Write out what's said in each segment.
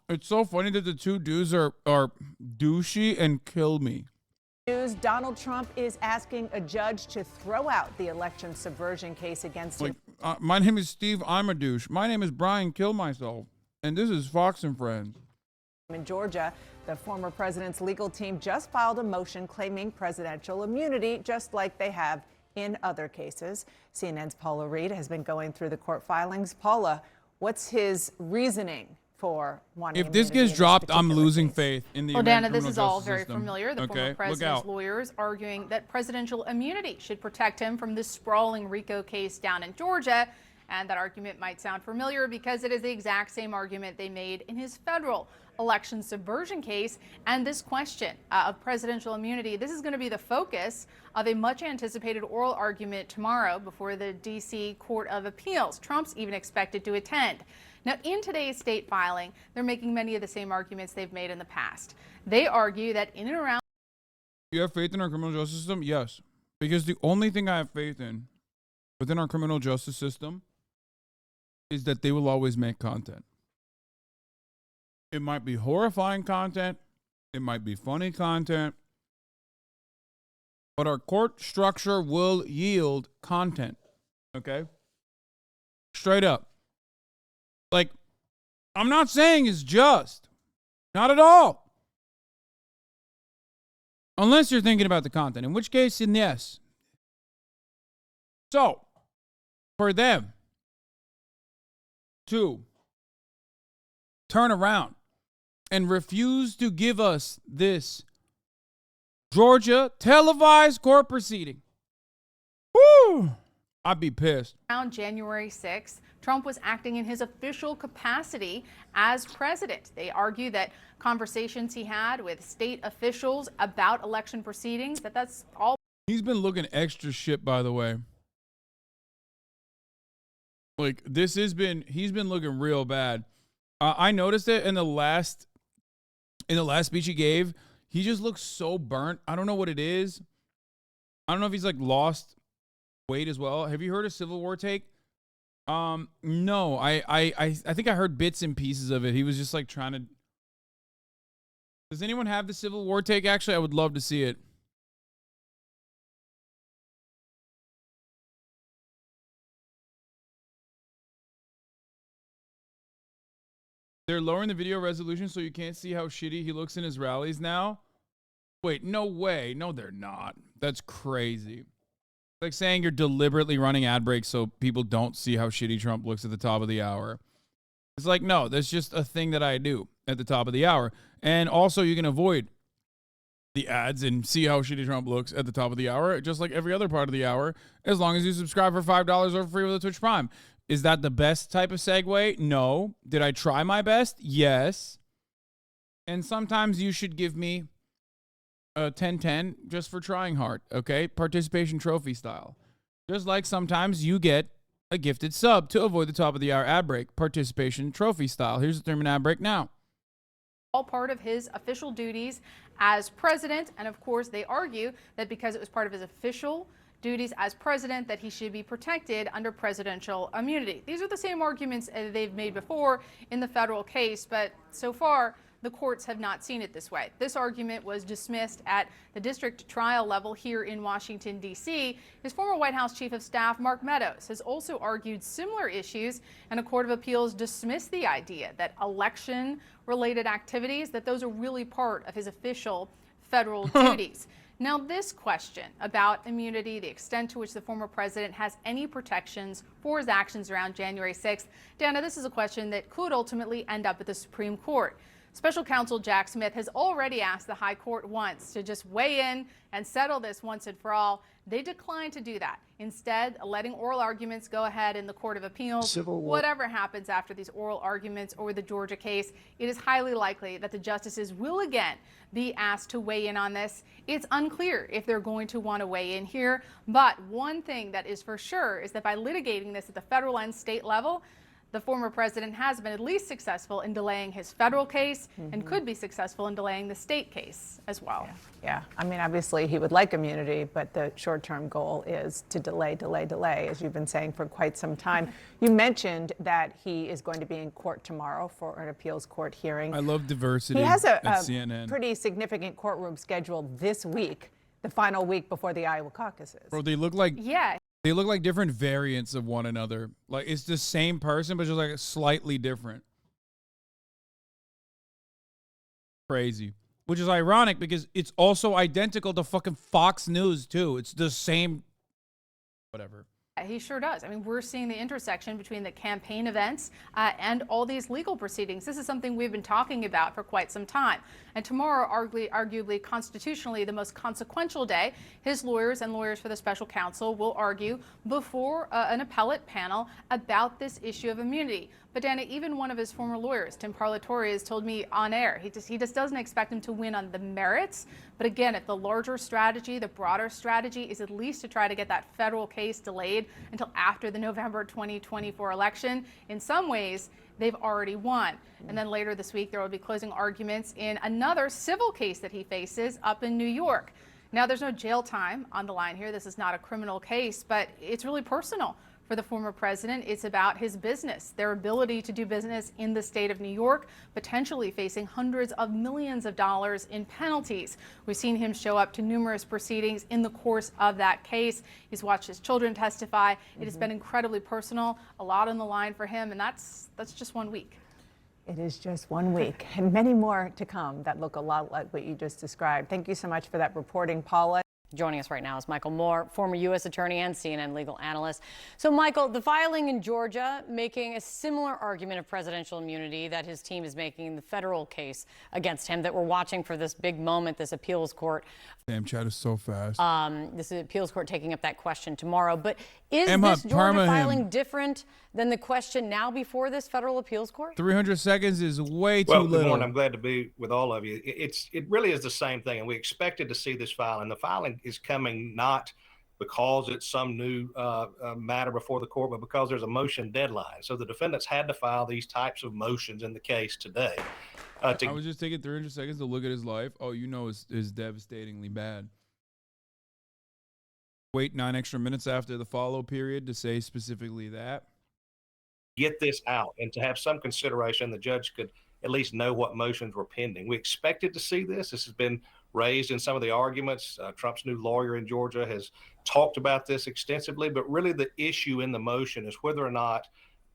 It's so funny that the two dudes are douchey and kill me. News: Donald Trump is asking a judge to throw out the election subversion case against him. My name is Steve, I'm a douche. My name is Brian, kill myself. And this is Fox and Friends. In Georgia, the former president's legal team just filed a motion claiming presidential immunity, just like they have in other cases. CNN's Paula Reed has been going through the court filings. Paula, what's his reasoning for wanting If this gets dropped, I'm losing faith in the Well, Dana, this criminal is all justice very system. familiar. The Okay, former look president's out. lawyers arguing that presidential immunity should protect him from this sprawling RICO case down in Georgia. And that argument might sound familiar because it is the exact same argument they made in his federal election subversion case. And this question of presidential immunity, this is going to be the focus of a much anticipated oral argument tomorrow before the D.C. Court of Appeals. Trump's even expected to attend. Now, in today's state filing, they're making many of the same arguments they've made in the past. They argue that in and around... You have faith in our criminal justice system? Yes. Because the only thing I have faith in within our criminal justice system is that they will always make content. It might be horrifying content. It might be funny content. But our court structure will yield content. Okay? Straight up. Like, I'm not saying it's just. Not at all. Unless you're thinking about the content. In which case, then yes. So, for them to turn around and refuse to give us this Georgia televised court proceeding, woo, I'd be pissed. Around January 6th, Trump was acting in his official capacity as president. They argue that conversations he had with state officials about election proceedings, that's all. He's been looking extra shit, by the way. Like, he's been looking real bad. I noticed it in the last speech he gave. He just looks so burnt. I don't know what it is. I don't know if he's like lost weight as well. Have you heard a Civil War take? No. I think I heard bits and pieces of it. He was just like trying to. Does anyone have the Civil War take? Actually, I would love to see it. They're lowering the video resolution so you can't see how shitty he looks in his rallies now. Wait, no way. No, they're not. That's crazy. It's like saying you're deliberately running ad breaks so people don't see how shitty Trump looks at the top of the hour. It's like, no, that's just a thing that I do at the top of the hour. And also you can avoid the ads and see how shitty Trump looks at the top of the hour, just like every other part of the hour, as long as you subscribe for $5 or free with a Twitch Prime. Is that the best type of segue? No. Did I try my best? Yes. And sometimes you should give me a 10-10 just for trying hard, okay? Participation trophy style. Just like sometimes you get a gifted sub to avoid the top of the hour ad break. Participation trophy style. Here's the 3-minute ad break now. All part of his official duties as president. And of course, they argue that because it was part of his official duties as president, that he should be protected under presidential immunity. These are the same arguments they've made before in the federal case, but so far the courts have not seen it this way. This argument was dismissed at the district trial level here in Washington, D.C. His former White House Chief of Staff, Mark Meadows, has also argued similar issues, and a court of appeals dismissed the idea that election-related activities, that those are really part of his official federal duties. Now, this question about immunity, the extent to which the former president has any protections for his actions around January 6th, Dana, this is a question that could ultimately end up at the Supreme Court. Special counsel Jack Smith has already asked the high court once to just weigh in and settle this once and for all. They declined to do that, instead letting oral arguments go ahead in the Court of Appeals. Whatever happens after these oral arguments over the Georgia case, it is highly likely that the justices will again be asked to weigh in on this. It's unclear if they're going to want to weigh in here, but one thing that is for sure is that by litigating this at the federal and state level, the former president has been at least successful in delaying his federal case and could be successful in delaying the state case as well. Yeah. I mean, obviously he would like immunity, but the short-term goal is to delay, as you've been saying for quite some time. You mentioned that he is going to be in court tomorrow for an appeals court hearing. I love diversity. He has a CNN. pretty significant courtroom scheduled this week, the final week before the Iowa caucuses. Bro, they look like Yeah. They look like different variants of one another. Like, it's the same person, but just like slightly different. Crazy. Which is ironic because it's also identical to fucking Fox News, too. It's the same. Whatever. He sure does. I mean, we're seeing the intersection between the campaign events and all these legal proceedings. This is something we've been talking about for quite some time. And tomorrow, arguably constitutionally, the most consequential day, his lawyers and lawyers for the special counsel will argue before an appellate panel about this issue of immunity. But Dana, even one of his former lawyers, Tim Parlatore, has told me on air, he just doesn't expect him to win on the merits. But again, if the larger strategy, the broader strategy is at least to try to get that federal case delayed until after the November 2024 election, in some ways, they've already won. And then later this week, there will be closing arguments in another civil case that he faces up in New York. Now, there's no jail time on the line here. This is not a criminal case, but it's really personal for the former president. It's about his business, their ability to do business in the state of New York, potentially facing hundreds of millions of dollars in penalties. We've seen him show up to numerous proceedings in the course of that case. He's watched his children testify. It has been incredibly personal, a lot on the line for him, and that's just 1 week. It is just 1 week, and many more to come that look a lot like what you just described. Thank you so much for that reporting, Paula. Joining us right now is Michael Moore, former U.S. attorney and CNN legal analyst. So, Michael, the filing in Georgia making a similar argument of presidential immunity that his team is making in the federal case against him that we're watching for this big moment, this appeals court. Damn, chat is so fast. This appeals court taking up that question tomorrow. But is Emma, this Georgia filing him. different than the question now before this federal appeals court? 300 seconds is way too Well, little. good morning. I'm glad to be with all of you. It really is the same thing, and we expected to see this filing. The filing is coming not because it's some new matter before the court, but because there's a motion deadline. So the defendants had to file these types of motions in the case today. I was just taking 300 seconds to look at his life. Oh, you know it's devastatingly bad. Wait 9 extra minutes after the follow period to say specifically that. Get this out and to have some consideration, the judge could at least know what motions were pending. We expected to see this. This has been raised in some of the arguments. Trump's new lawyer in Georgia has talked about this extensively, but really the issue in the motion is whether or not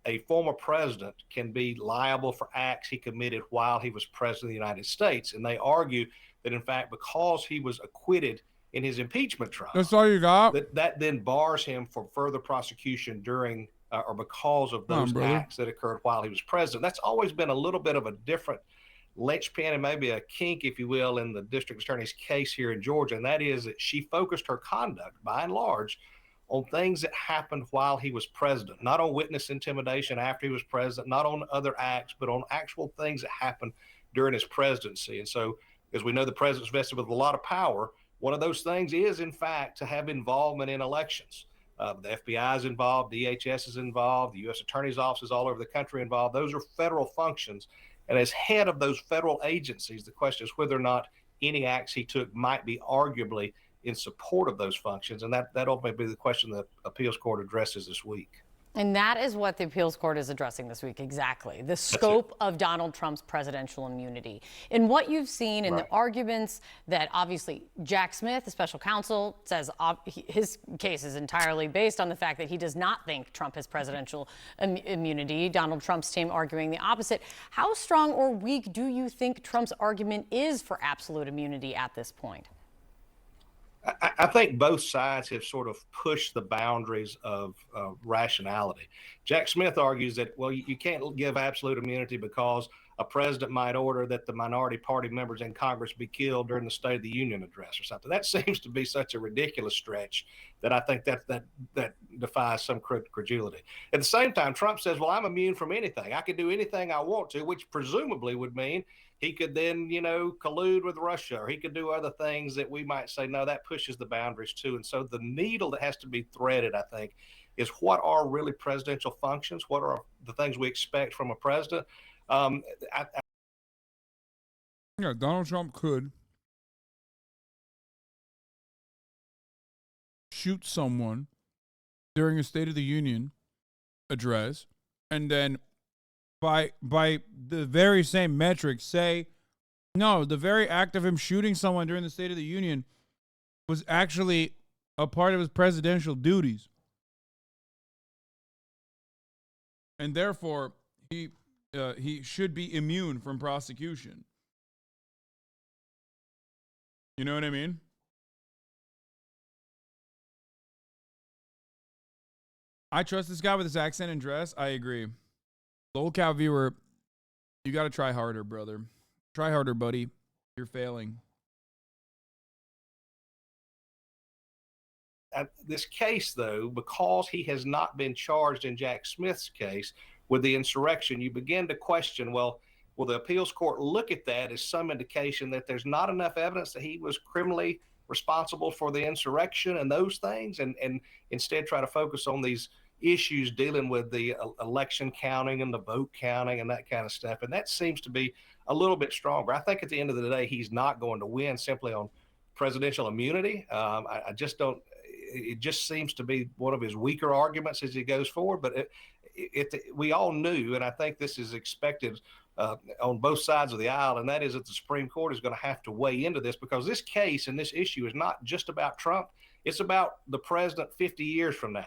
a former president can be liable for acts he committed while he was president of the United States. And they argue that, in fact, because he was acquitted in his impeachment trial, That's all you got? that then bars him from further prosecution during or because of those acts that occurred while he was president. That's always been a little bit of a different linchpin and maybe a kink, if you will, in the district attorney's case here in Georgia. And that is that she focused her conduct, by and large, on things that happened while he was president, not on witness intimidation after he was president, not on other acts, but on actual things that happened during his presidency. And so, as we know, the president's vested with a lot of power. One of those things is, in fact, to have involvement in elections. The FBI is involved, DHS is involved, the U.S. Attorney's offices all over the country involved. Those are federal functions. And as head of those federal agencies, the question is whether or not any acts he took might be arguably in support of those functions. And that ultimately be the question the appeals court addresses this week. And that is what the appeals court is addressing this week, exactly. The scope of Donald Trump's presidential immunity. In what you've seen in the arguments that obviously Jack Smith, the special counsel, says his case is entirely based on the fact that he does not think Trump has presidential immunity. Donald Trump's team arguing the opposite. How strong or weak do you think Trump's argument is for absolute immunity at this point? I think both sides have sort of pushed the boundaries of rationality. Jack Smith argues that, well, you can't give absolute immunity because a president might order that the minority party members in Congress be killed during the State of the Union address or something. That seems to be such a ridiculous stretch that I think that defies some credulity. At the same time, Trump says, well, I'm immune from anything. I can do anything I want to, which presumably would mean he could then, collude with Russia, or he could do other things that we might say, no, that pushes the boundaries too. And so the needle that has to be threaded, I think, is what are really presidential functions? What are the things we expect from a president? Yeah, Donald Trump could shoot someone during a State of the Union address, and then by the very same metric say, no, the very act of him shooting someone during the State of the Union was actually a part of his presidential duties. And therefore, he should be immune from prosecution. You know what I mean? I trust this guy with his accent and dress. I agree. Lol Cow viewer, you got to try harder, brother. Try harder, buddy. You're failing. This case, though, because he has not been charged in Jack Smith's case with the insurrection, you begin to question, well, will the appeals court look at that as some indication that there's not enough evidence that he was criminally responsible for the insurrection and those things, and instead try to focus on these issues dealing with the election counting and the vote counting and that kind of stuff? And that seems to be a little bit stronger. I think at the end of the day, he's not going to win simply on presidential immunity. I just don't. It just seems to be one of his weaker arguments as he goes forward. But we all knew, and I think this is expected on both sides of the aisle, and that is that the Supreme Court is going to have to weigh into this, because this case and this issue is not just about Trump. It's about the president 50 years from now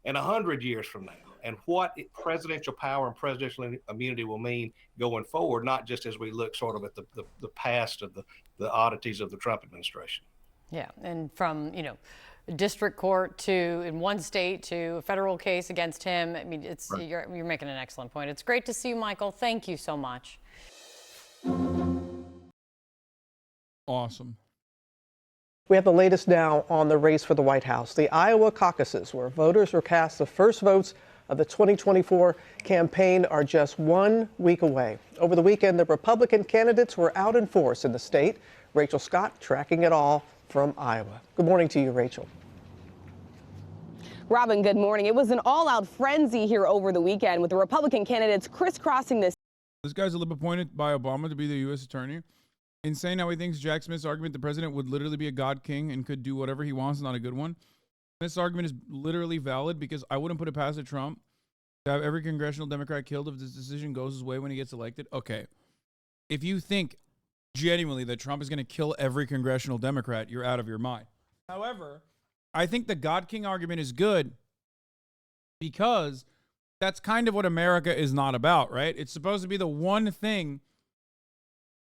and 100 years from now, and what presidential power and presidential immunity will mean going forward, not just as we look sort of at the past of the oddities of the Trump administration. Yeah, and from, district court to, in one state, to a federal case against him. I mean, it's right. You're making an excellent point. It's great to see you, Michael. Thank you so much. Awesome. We have the latest now on the race for the White House, the Iowa caucuses, where voters will cast the first votes of the 2024 campaign, are just 1 week away. Over the weekend, the Republican candidates were out in force in the state. Rachel Scott tracking it all from Iowa. Good morning to you, Rachel. Robin, good morning. It was an all-out frenzy here over the weekend, with the Republican candidates crisscrossing this. This guy's appointed by Obama to be the U.S. attorney. Insane how he thinks Jack Smith's argument the president would literally be a god king and could do whatever he wants is not a good one. This argument is literally valid, because I wouldn't put it past Trump to have every congressional Democrat killed if this decision goes his way when he gets elected. Okay. If you think genuinely that Trump is going to kill every congressional Democrat, you're out of your mind. However, I think the God King argument is good, because that's kind of what America is not about, right? It's supposed to be the one thing,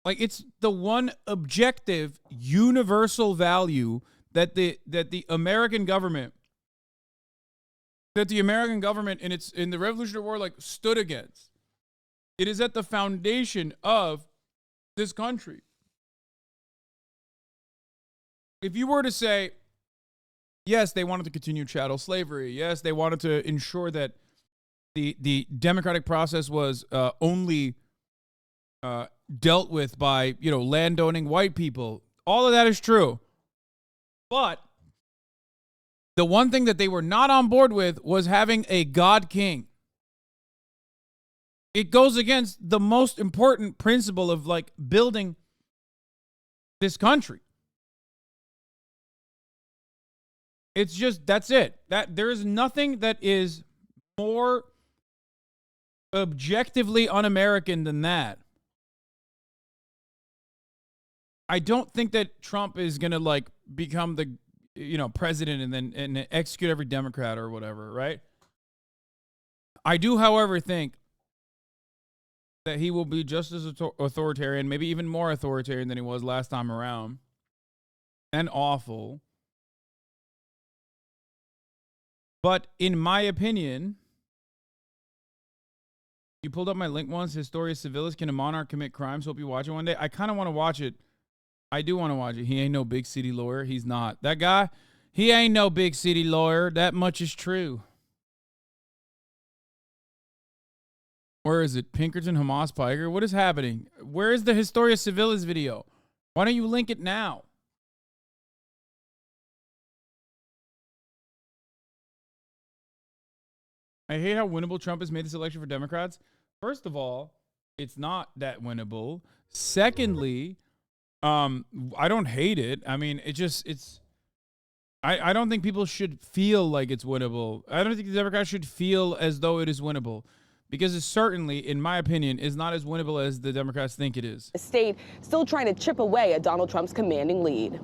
like it's the one objective, universal value that the American government, in the Revolutionary War stood against. It is at the foundation of this country. If you were to say, yes, they wanted to continue chattel slavery. Yes, they wanted to ensure that the democratic process was only dealt with by, landowning white people. All of that is true. But the one thing that they were not on board with was having a God King. It goes against the most important principle of building this country. It's just, that's it. That there is nothing that is more objectively un-American than that. I don't think that Trump is going to become the president and execute every Democrat or whatever, right? I do, however, think that he will be just as authoritarian, maybe even more authoritarian than he was last time around, and awful. But in my opinion, you pulled up my link once, Historia Civilis, Can a Monarch Commit Crimes? Hope you watch it one day. I kind of want to watch it. I do want to watch it. He ain't no big city lawyer. He's not. That guy, he ain't no big city lawyer. That much is true. Where is it? Pinkerton, Hamas, Piker? What is happening? Where is the Historia Civilis video? Why don't you link it now? I hate how winnable Trump has made this election for Democrats. First of all, it's not that winnable. Secondly, I don't hate it. I mean, I don't think people should feel like it's winnable. I don't think the Democrats should feel as though it is winnable, because it certainly, in my opinion, is not as winnable as the Democrats think it is. The state still trying to chip away at Donald Trump's commanding lead.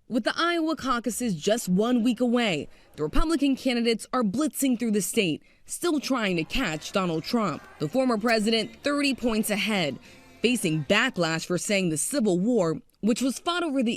With the Iowa caucuses just 1 week away, the Republican candidates are blitzing through the state, still trying to catch Donald Trump. The former president 30 points ahead, facing backlash for saying the Civil War, which was fought over the